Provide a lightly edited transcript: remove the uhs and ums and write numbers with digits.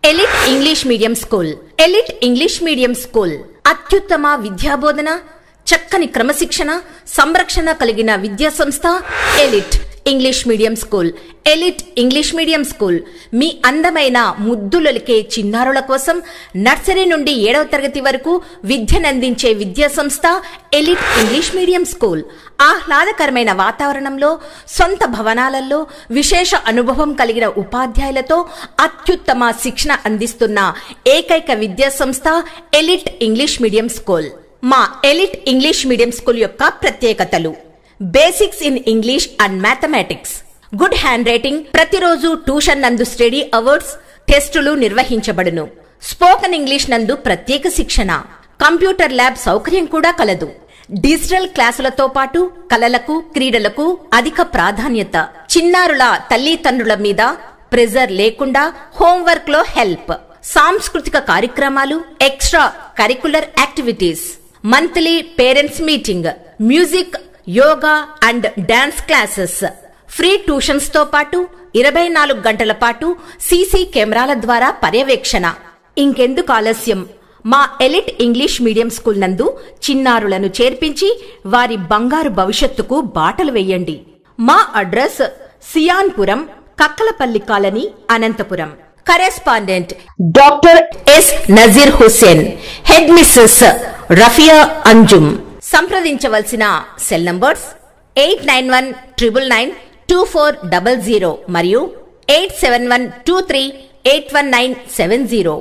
Elite English medium school. Elite English medium school అత్యుత్తమ విద్యాబోధన, చక్కని క్రమశిక్షణ, సంరక్షణ కలిగిన విద్యా సంస్థ elite English medium school. Elite English medium school మీ అందమైన ముద్దులొలికే చిన్నారుల కోసం నర్సరీ నుండి 7వ తరగతి వరకు విద్యనందించే విద్యా సంస్థ ఎలిట్ ఇంగ్లీష్ మీడియం స్కూల్. ఆహ్లాదకరమైన వాతావరణంలో, సొంత భవనాలలో, విశేష అనుభవం కలిగిన ఉపాధ్యాయులతో అత్యుత్తమ శిక్షణ అందిస్తున్న ఏకైక విద్యా సంస్థ ఎలిట్ ఇంగ్లీష్ మీడియం స్కూల్. మా ఎలిట్ ఇంగ్లీష్ మీడియం స్కూల్ యొక్క ప్రత్యేకతలు: basics in English and mathematics, good hand writing, ప్రతిరోజు ట్యూషన్ నందు స్టడీ అవర్స్, టెస్టులు నిర్వహించబడును. స్పోకెన్ ఇంగ్లీష్ నందు ప్రత్యేక శిక్షణ, కంప్యూటర్ ల్యాబ్ సౌకర్యం కూడా కలదు. డిజిటల్ క్లాసులతో పాటు కళలకు, క్రీడలకు అధిక ప్రాధాన్యత. చిన్నారుల తల్లిదండ్రుల మీద ప్రెజర్ లేకుండా హోంవర్క్ లో హెల్ప్, సాంస్కృతిక కార్యక్రమాలు, extra curricular activities, monthly parents meeting, music, yoga and dance classes, free tuitions తో పాటు 24 గంటల పాటు సీసీ కెమెరాల ద్వారా పర్యవేక్షణ. ఇంకెందుకు ఆలస్యం? మా ఎలిట్ ఇంగ్లీష్ మీడియం స్కూల్ నందు చిన్నారులను చేర్పించి వారి బంగారు భవిష్యత్తుకు బాటలు వేయండి. మా address Siyanpuram, Kakkalapalli colony, Anantapuram. Correspondent doctor S Nazeer Hussain, head Mrs Rafiya Anjum. సంప్రదించవలసిన సెల్ నంబర్స్ 8919992400 మరియు 8712381970.